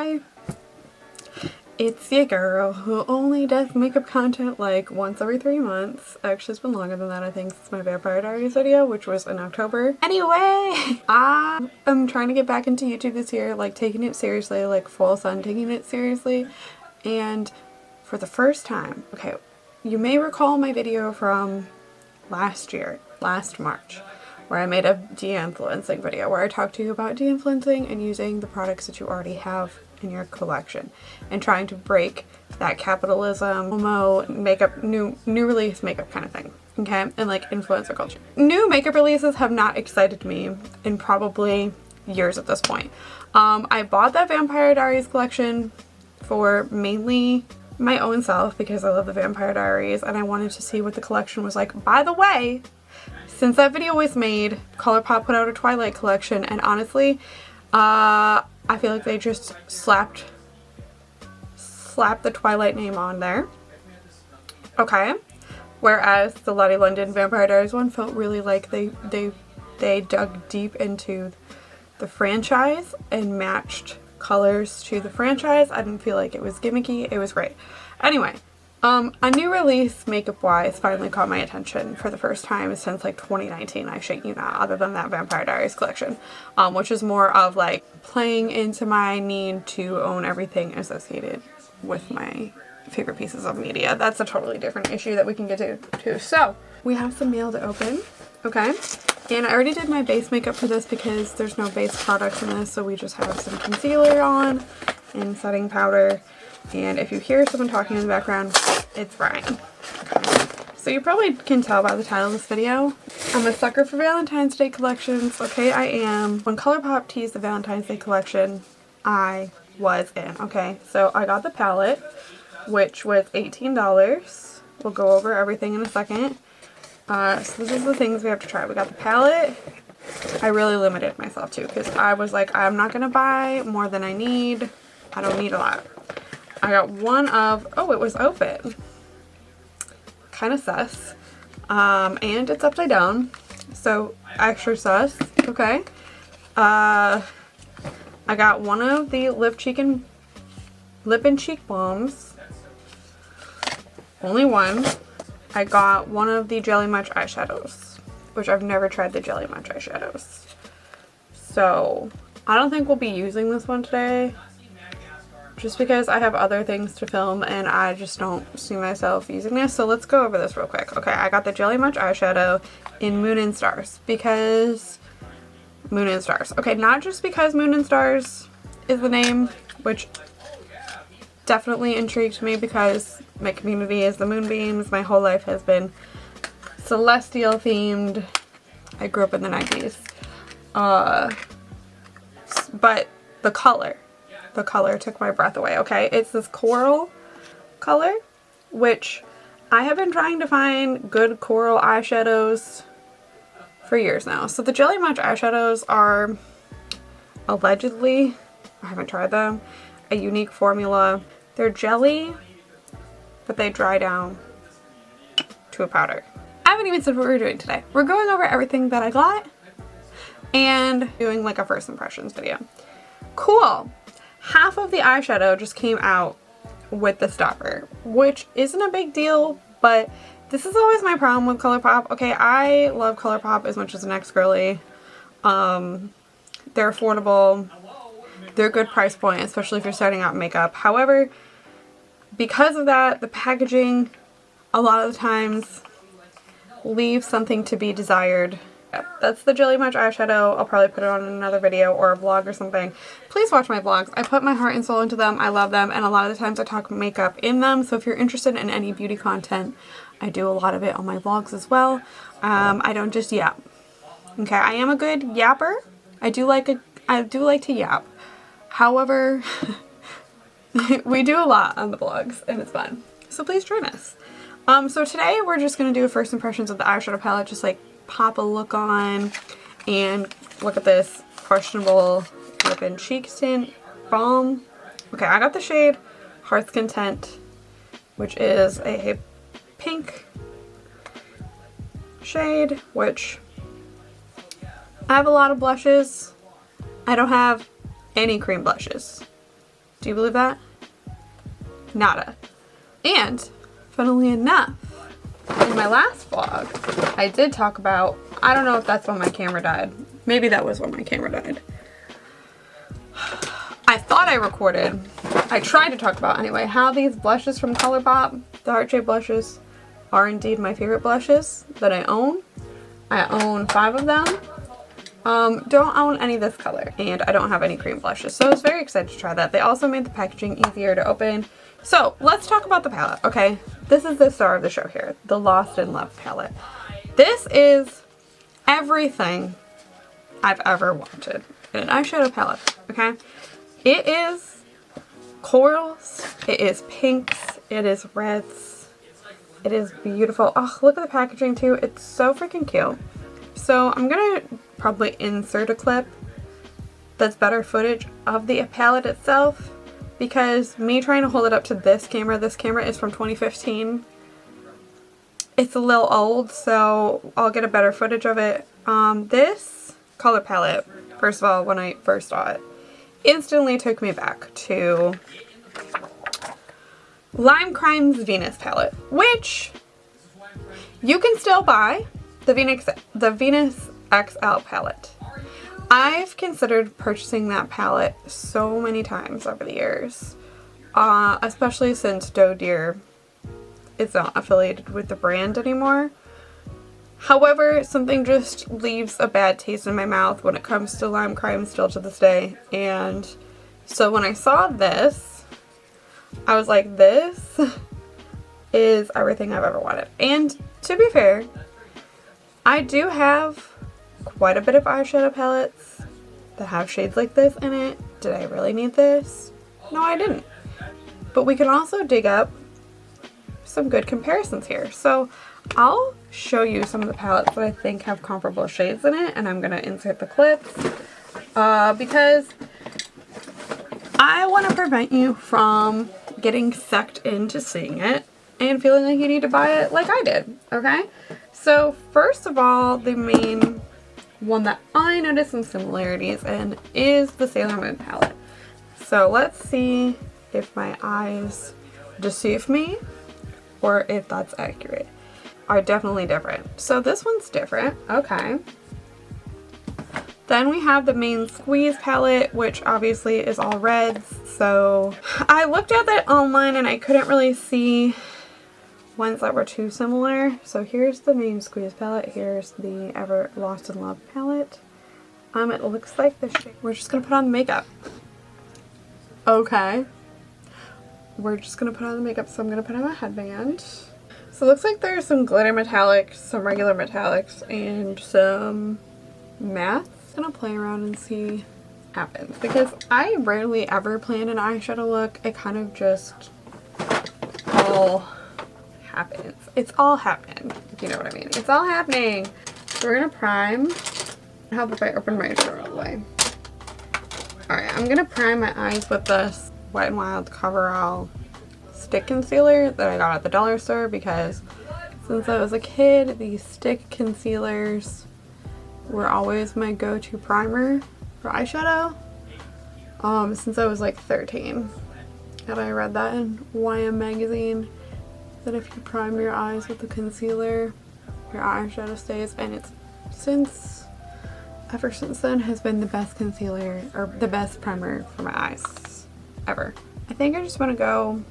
Hi! It's your girl who only does makeup content like once every 3 months. Actually, it's been longer than that, I think, since my Vampire Diaries video, which was in October. Anyway, I am trying to get back into YouTube this year, like taking it seriously, like full sun taking it seriously. And for the first time, okay, you may recall my video from last March, where I made a de-influencing video where I talked to you about de-influencing and using the products that you already have in your collection and trying to break that capitalism, homo, makeup, new release makeup kind of thing, okay, and like influencer culture. New makeup releases have not excited me in probably years at this point. I bought that Vampire Diaries collection for mainly my own self because I love the Vampire Diaries and I wanted to see what the collection was like. By the way, since that video was made, ColourPop put out a Twilight collection, and honestly, I feel like they just slapped the Twilight name on there. Okay. Whereas the Lottie London Vampire Diaries one felt really like they dug deep into the franchise and matched colors to the franchise. I didn't feel like it was gimmicky. It was great. Anyway, a new release makeup wise finally caught my attention for the first time since like 2019, I shake you not, other than that Vampire Diaries collection, which is more of like playing into my need to own everything associated with my favorite pieces of media. That's a totally different issue that we can get to too. So we have some mail to open, okay? And I already did my base makeup for this because there's no base products in this, so we just have some concealer on and setting powder. And if you hear someone talking in the background, it's Brian. Okay. So you probably can tell by the title of this video, I'm a sucker for Valentine's Day collections. Okay, I am. When ColourPop teased the Valentine's Day collection, I was in. Okay, so I got the palette, which was $18. We'll go over everything in a second. So this is the things we have to try. We got the palette. I really limited myself too because I was like, I'm not going to buy more than I need. I don't need a lot. I got one of, oh, it was open. Kind of sus. And it's upside down. So extra sus. Okay. I got one of the lip and cheek balms. Only one. I got one of the Jelly Much eyeshadows, which I've never tried the Jelly Much eyeshadows. So I don't think we'll be using this one today, just because I have other things to film and I just don't see myself using this. So let's go over this real quick. Okay, I got the Jelly Much eyeshadow in Moon and Stars because Moon and Stars. Okay, not just because Moon and Stars is the name, which definitely intrigued me because my community is the moonbeams. My whole life has been celestial themed. I grew up in the 90s. But the color took my breath away. Okay, it's this coral color, which I have been trying to find good coral eyeshadows for years now. So the Jelly Much eyeshadows are allegedly, I haven't tried them, a unique formula. They're jelly, but they dry down to a powder. I haven't even said what we're doing today. We're going over everything that I got and doing like a first impressions video. Cool. Half of the eyeshadow just came out with the stopper, which isn't a big deal, but this is always my problem with ColourPop. Okay, I love ColourPop as much as the next girly. They're affordable. They're a good price point, especially if you're starting out in makeup. However, because of that, the packaging a lot of the times leaves something to be desired. That's the Jelly Much eyeshadow. I'll probably put it on in another video or a vlog or something. Please watch my vlogs. I put my heart and soul into them. I love them, and a lot of the times I talk makeup in them. So if you're interested in any beauty content, I do a lot of it on my vlogs as well. I don't just yap. Okay, I am a good yapper. I do like to yap. However, we do a lot on the vlogs and it's fun. So please join us. So today we're just going to do a first impressions of the eyeshadow palette, just like pop a look on and look at this questionable lip and cheek tint balm. Okay, I got the shade Heart's Content, which is a pink shade, which I have a lot of blushes. I don't have any cream blushes. Do you believe that? Nada. And, funnily enough, in my last vlog, I did talk about, I don't know if that's when my camera died. Maybe that was when my camera died. I thought I recorded, I tried to talk about anyway, how these blushes from Colourpop, the heart-shaped blushes, are indeed my favorite blushes that I own. I own 5 of them. Don't own any of this color, and I don't have any cream blushes, so I was very excited to try that. They also made the packaging easier to open. So let's talk about the palette, okay? This is the star of the show here, the Lost in Love palette. This is everything I've ever wanted in an eyeshadow palette, okay? It is corals, it is pinks, it is reds, it is beautiful. Oh, look at the packaging too. It's so freaking cute. So I'm gonna probably insert a clip that's better footage of the palette itself, because me trying to hold it up to this camera is from 2015. It's a little old, so I'll get a better footage of it. This color palette, first of all, when I first saw it, instantly took me back to Lime Crime's Venus palette, which you can still buy, the Venus XL palette. I've considered purchasing that palette so many times over the years, especially since Doe Deer is not affiliated with the brand anymore. However, something just leaves a bad taste in my mouth when it comes to Lime Crime still to this day. And so when I saw this, I was like, this is everything I've ever wanted. And to be fair, I do have quite a bit of eyeshadow palettes that have shades like this in it. Did I really need this? No, I didn't. But we can also dig up some good comparisons here. So I'll show you some of the palettes that I think have comparable shades in it, and I'm going to insert the clips because I want to prevent you from getting sucked into seeing it and feeling like you need to buy it like I did, okay? So first of all, the main one that I noticed some similarities in is the Sailor Moon palette. So let's see if my eyes deceive me or if that's accurate. Are definitely different. So this one's different, okay. Then we have the main Squeeze palette, which obviously is all reds. So I looked at that online and I couldn't really see ones that were too similar. So here's the main Squeeze palette. Here's the Ever Lost in Love palette. It looks like the shade. We're just gonna put on the makeup. Okay. We're just gonna put on the makeup, so I'm gonna put on my headband. So it looks like there's some glitter metallics, some regular metallics, and some matte. I'm gonna play around and see what happens, because I rarely ever plan an eyeshadow look. It kind of just all happens. It's all happened, if you know what I mean. It's all happening. So we're gonna prime. How about if I open my shirt all the way? Alright, I'm gonna prime my eyes with this Wet n Wild Coverall stick concealer that I got at the dollar store, because since I was a kid, these stick concealers were always my go-to primer for eyeshadow since I was like 13. And I read that in YM magazine, that if you prime your eyes with the concealer, your eyeshadow stays, and it's ever since then has been the best concealer, or the best primer for my eyes ever. I think I just want to go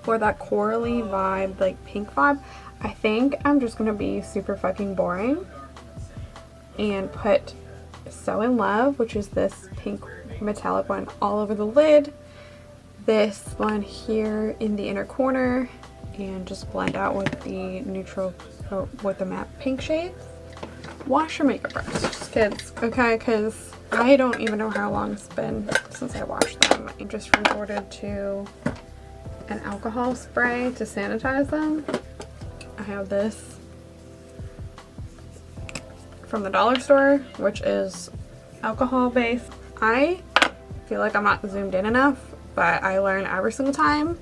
for that corally vibe, like pink vibe. I think I'm just gonna be super fucking boring and put So In Love, which is this pink metallic one, all over the lid, this one here in the inner corner, and just blend out with the neutral, with the matte pink shades. Wash your makeup brushes, kids, okay? Because I don't even know how long it's been since I washed them. I just resorted to an alcohol spray to sanitize them. I have this from the dollar store, which is alcohol based. I feel like I'm not zoomed in enough, but I learn every single time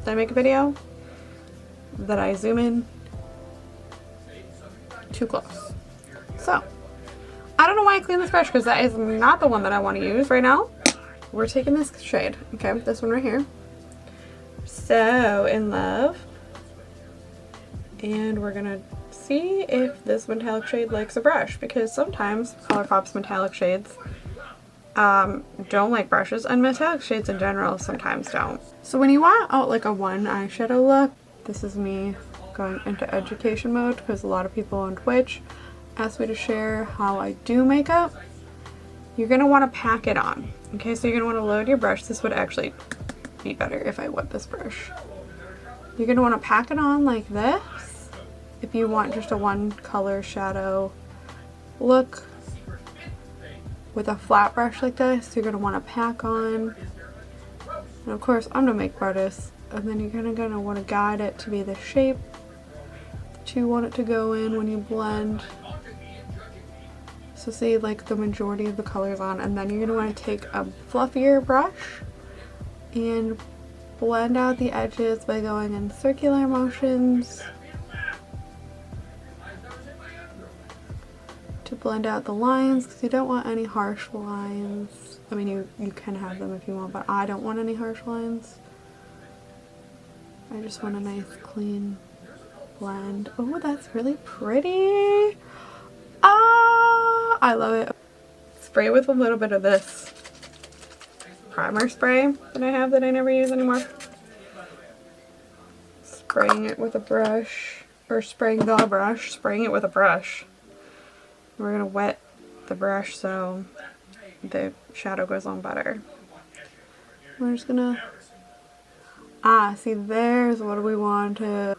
that I make a video that I zoom in too close. So I don't know why I cleaned this brush, because that is not the one that I want to use right now. we're taking this shade, okay, this one right here, So in Love, and we're gonna see if this metallic shade likes a brush, because sometimes Colourpop's metallic shades don't like brushes, and metallic shades in general sometimes don't. So when you want out like a one eyeshadow look, this is me going into education mode because a lot of people on Twitch ask me to share how I do makeup. You're going to want to pack it on. Okay, so you're going to want to load your brush. This would actually be better if I wet this brush. You're going to want to pack it on like this. If you want just a one color shadow look with a flat brush like this, you're going to want to pack on. And of course, I'm the makeup artist. And then you're going to want to guide it to be the shape that you want it to go in when you blend. So see, like the majority of the colors on, and then you're going to want to take a fluffier brush and blend out the edges by going in circular motions to blend out the lines, because you don't want any harsh lines. I mean, you can have them if you want, but I don't want any harsh lines. I just want a nice clean blend. Oh, that's really pretty. Ah, I love it. Spray with a little bit of this primer spray that I have that I never use anymore. Spraying it with a brush, or spraying it with a brush. We're gonna wet the brush so the shadow goes on better. We're just gonna, see, there's what we wanted.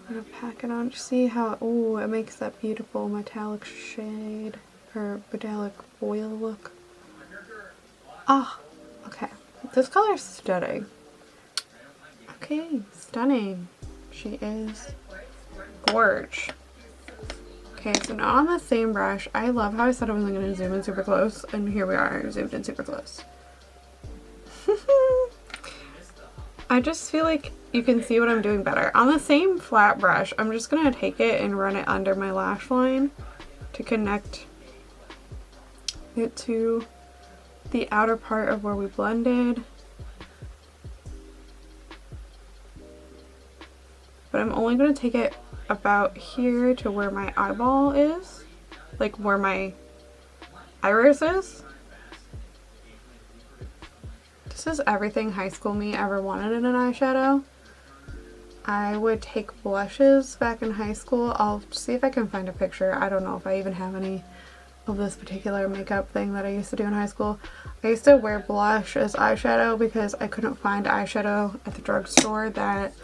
I'm gonna pack it on. See how, oh, it makes that beautiful metallic shade, or metallic oil look. Ah, okay. This color is stunning. Okay, stunning. She is gorge. Okay, so now on the same brush, I love how I said I wasn't going to zoom in super close, and here we are, zoomed in super close. I just feel like you can see what I'm doing better. On the same flat brush, I'm just going to take it and run it under my lash line to connect it to the outer part of where we blended. But I'm only going to take it about here to where my eyeball is, like where my iris is. This is everything high school me ever wanted in an eyeshadow. I would take blushes back in high school. I'll see if I can find a picture. I don't know if I even have any of this particular makeup thing that I used to do in high school. I used to wear blush as eyeshadow because I couldn't find eyeshadow at the drugstore that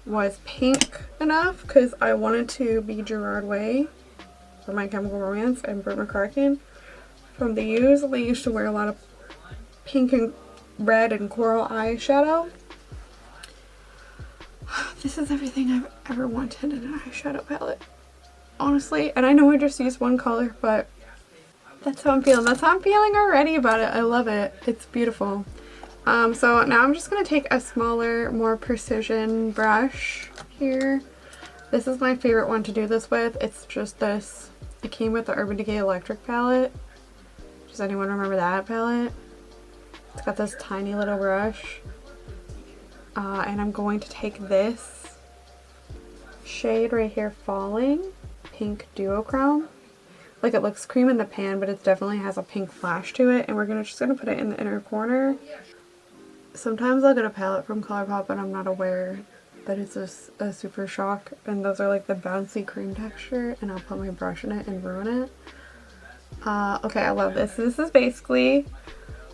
was pink enough, because I wanted to be Gerard Way for My Chemical Romance and Brent McCracken from the U's. They used to wear a lot of pink and red and coral eyeshadow. This is everything I've ever wanted in an eyeshadow palette, honestly. And I know I just used one color, but that's how I'm feeling. That's how I'm feeling already about it. I love it. It's beautiful. So now I'm just going to take a smaller, more precision brush here. This is my favorite one to do this with. It's just this. It came with the Urban Decay Electric palette. Does anyone remember that palette? It's got this tiny little brush. And I'm going to take this shade right here, Falling, Pink Duochrome. Like, it looks cream in the pan, but it definitely has a pink flash to it. And we're just going to put it in the inner corner. Sometimes I'll get a palette from Colourpop and I'm not aware that it's a Super Shock, and those are like the bouncy cream texture, and I'll put my brush in it and ruin it. Okay, I love this. This is basically,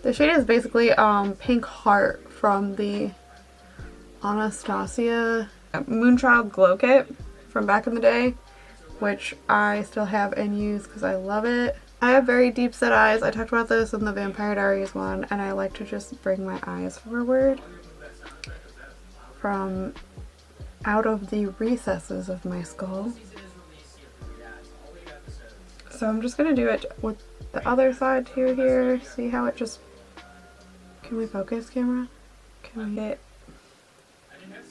the shade is basically Pink Heart from the Anastasia Moonchild Glow Kit from back in the day, which I still have and use because I love it. I have very deep set eyes. I talked about this in the Vampire Diaries one, and I like to just bring my eyes forward from out of the recesses of my skull. So I'm just going to do it with the other side too here. See how it just... Can we focus, camera? Can we get...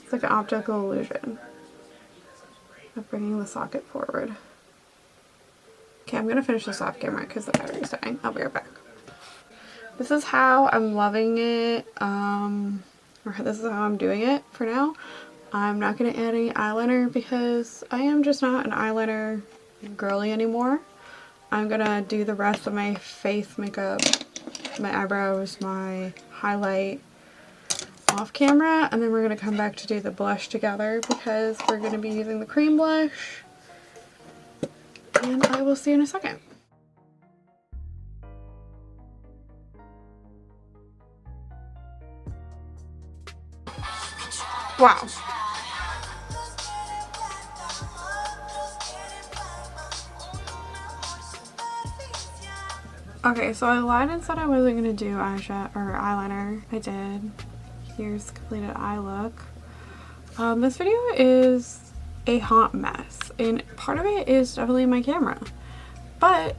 It's like an optical illusion of bringing the socket forward. Okay, I'm going to finish this off camera because the battery's dying. I'll be right back. this is how I'm loving it, or this is how I'm doing it for now. I'm not going to add any eyeliner because I am just not an eyeliner girly anymore. I'm going to do the rest of my face makeup, my eyebrows, my highlight off camera, and then we're going to come back to do the blush together because we're going to be using the cream blush, and I will see you in a second. Wow. Okay, so I lied and said I wasn't going to do eyeshadow or eyeliner. I did. Here's completed eye look. This video is a hot mess, and part of it is definitely my camera. But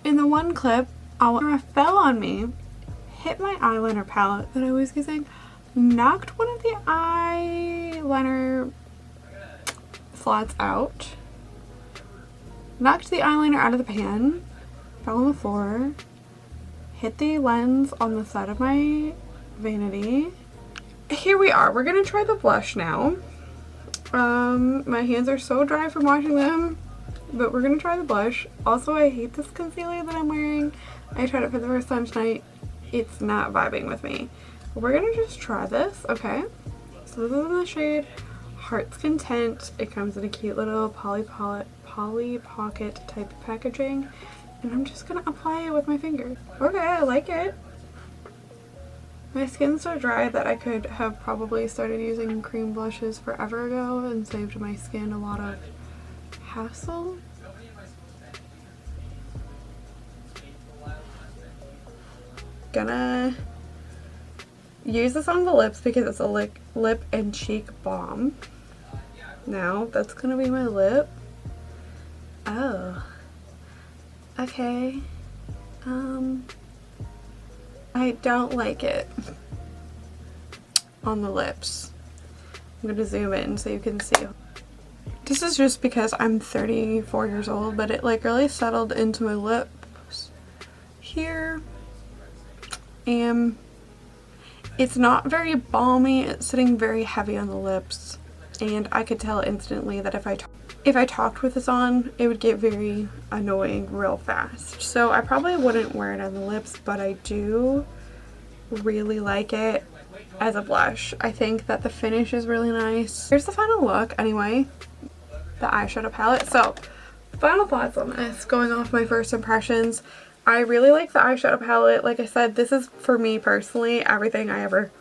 in the one clip, our camera fell on me, hit my eyeliner palette that I was using, knocked one of the eyeliner slots out, knocked the eyeliner out of the pan, fell on the floor, hit the lens on the side of my vanity. Here we are. We're gonna try the blush now. My hands are so dry from washing them, but we're gonna try the blush. Also, I hate this concealer that I'm wearing. I tried it for the first time tonight. It's not vibing with me. We're gonna just try this, okay? So this is in the shade Heart's Content. It comes in a cute little Polly Pocket type of packaging. And I'm just gonna apply it with my fingers. Okay, I like it. My skin's so dry that I could have probably started using cream blushes forever ago and saved my skin a lot of hassle. Gonna use this on the lips because it's a lip and cheek balm. Now, that's gonna be my lip. Oh. Okay. I don't like it on the lips. I'm gonna zoom in so you can see. This is just because I'm 34 years old, but it like really settled into my lips here. And it's not very balmy, it's sitting very heavy on the lips. And I could tell instantly that if I talked with this on, it would get very annoying real fast. So I probably wouldn't wear it on the lips, but I do really like it as a blush. I think that the finish is really nice. Here's the final look anyway, the eyeshadow palette. So final thoughts on this, going off my first impressions. I really like the eyeshadow palette. Like I said, this is for me personally everything I ever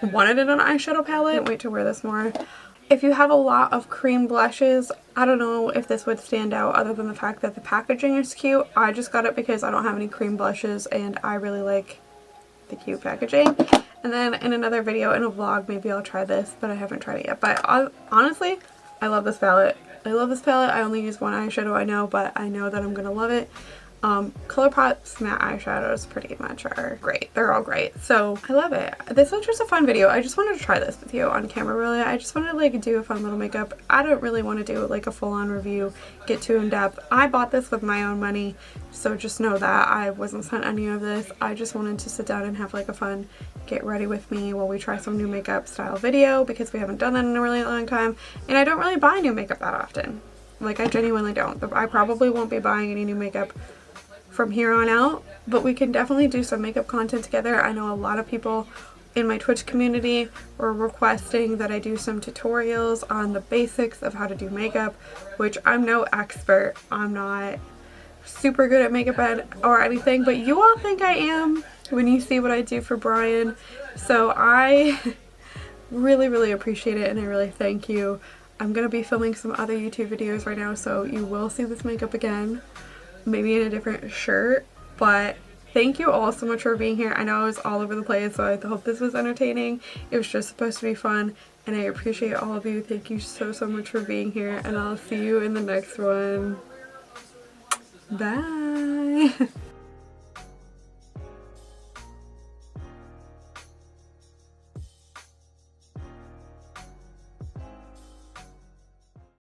wanted in an eyeshadow palette. Can't wait to wear this more. If you have a lot of cream blushes, I don't know if this would stand out other than the fact that the packaging is cute. I just got it because I don't have any cream blushes and I really like the cute packaging. And then in another video, in a vlog, maybe I'll try this, but I haven't tried it yet. But honestly, I love this palette. I love this palette. I only use one eyeshadow, I know, but I know that I'm going to love it. Colourpop's matte eyeshadows pretty much are great. They're all great. So I love it. This was just a fun video. I just wanted to try this with you on camera really. I just wanted to like do a fun little makeup. I don't really want to do like a full-on review, get too in depth. I bought this with my own money, so just know that I wasn't sent any of this. I just wanted to sit down and have like a fun get ready with me while we try some new makeup style video because we haven't done that in a really long time, and I don't really buy new makeup that often. Like I genuinely don't. I probably won't be buying any new makeup from here on out, but we can definitely do some makeup content together. I know a lot of people in my Twitch community were requesting that I do some tutorials on the basics of how to do makeup, which I'm no expert. I'm not super good at makeup or anything, but you all think I am when you see what I do for Brian. So I really appreciate it, and I really thank you. I'm gonna be filming some other YouTube videos right now, so you will see this makeup again, maybe in a different shirt. But thank you all so much for being here. I know I was all over the place, so I hope this was entertaining. It was just supposed to be fun, and I appreciate all of you. Thank you so much for being here, and I'll see you in the next one. Bye.